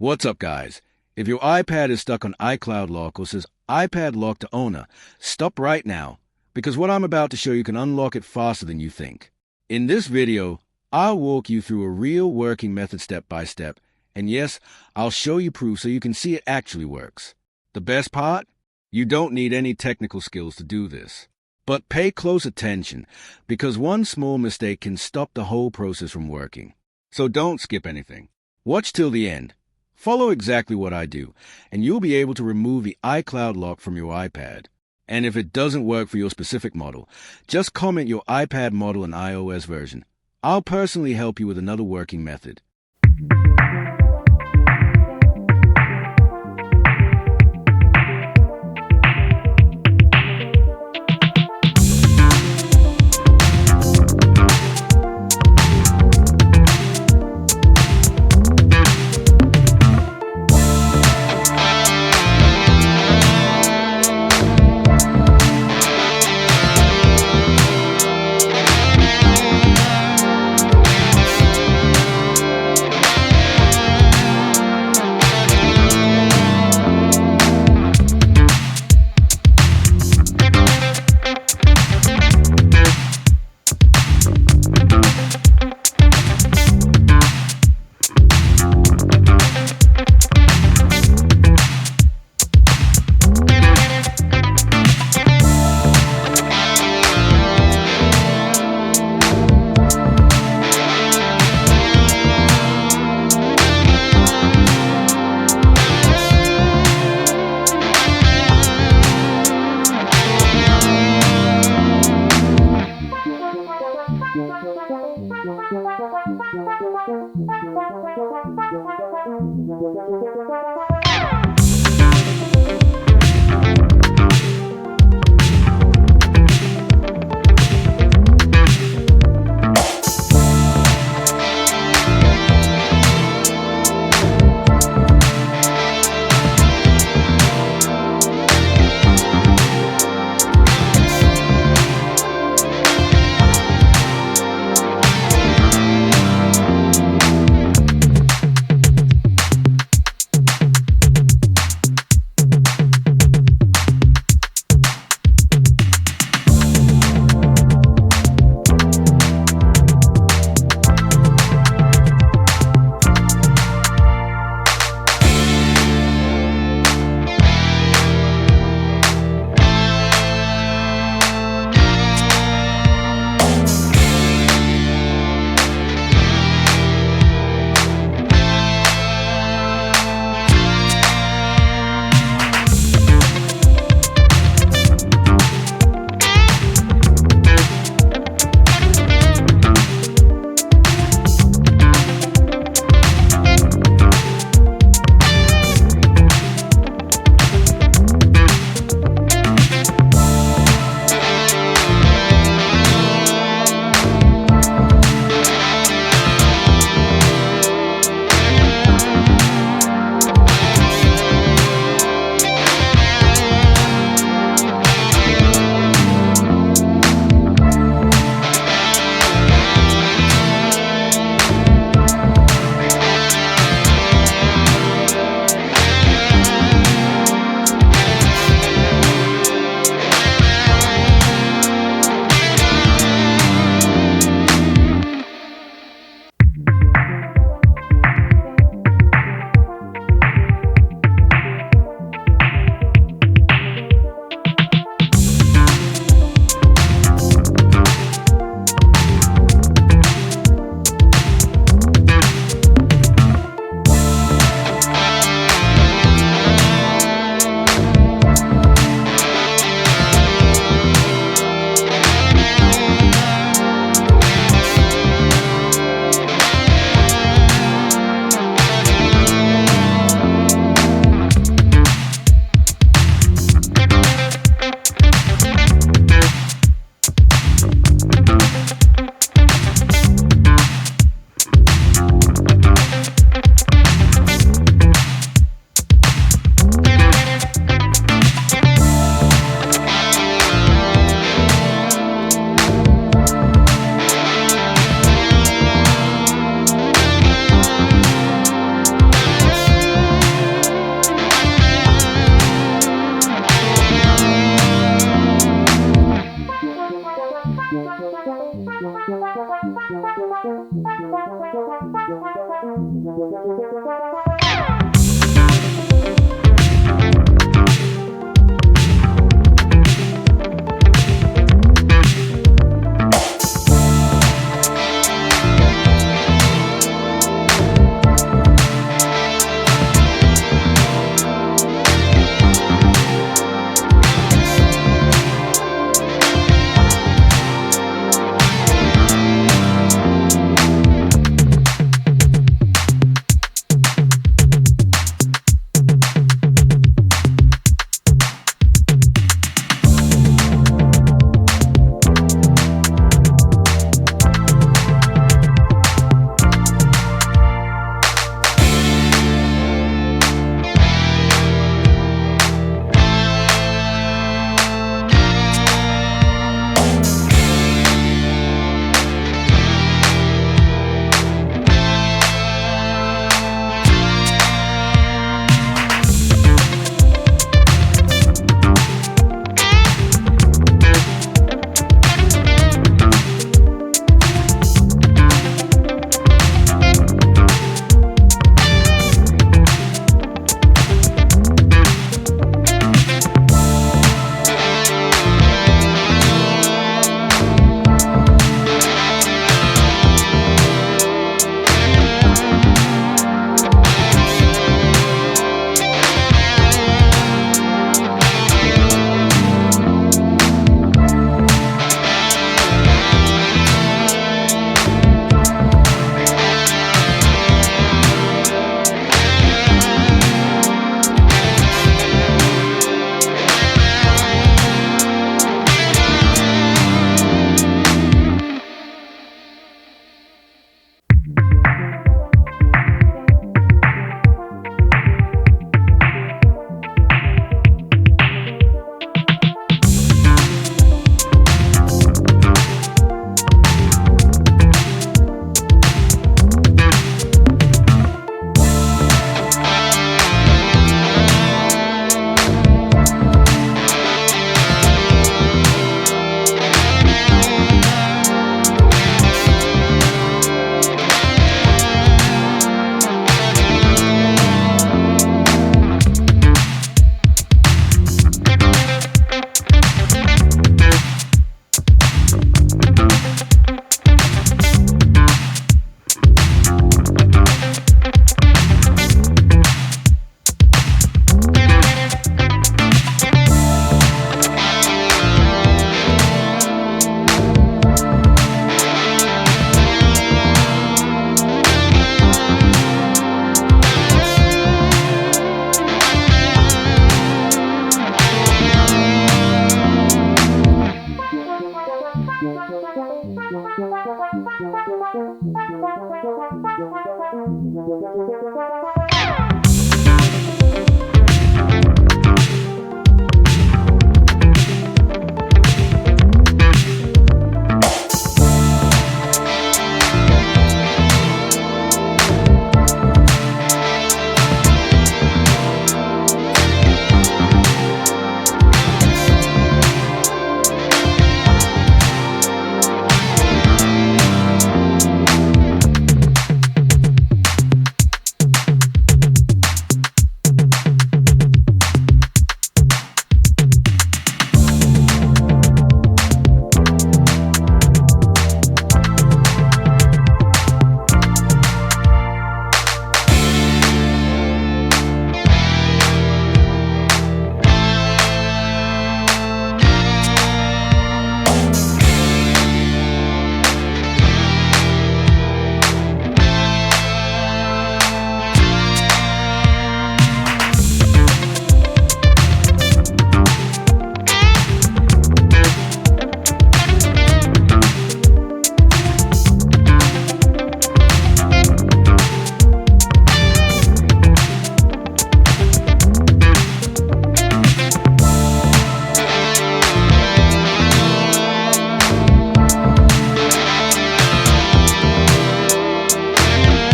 What's up, guys? If your iPad is stuck on iCloud lock or says iPad lock to owner, stop right now, because what I'm about to show you can unlock it faster than you think. In this video, I'll walk you through a real working method step by step, and yes, I'll show you proof so you can see it actually works. The best part? You don't need any technical skills to do this. But pay close attention, because one small mistake can stop the whole process from working. So don't skip anything. Watch till the end. Follow exactly what I do, and you'll be able to remove the iCloud lock from your iPad. And if it doesn't work for your specific model, just comment your iPad model and iOS version. I'll personally help you with another working method.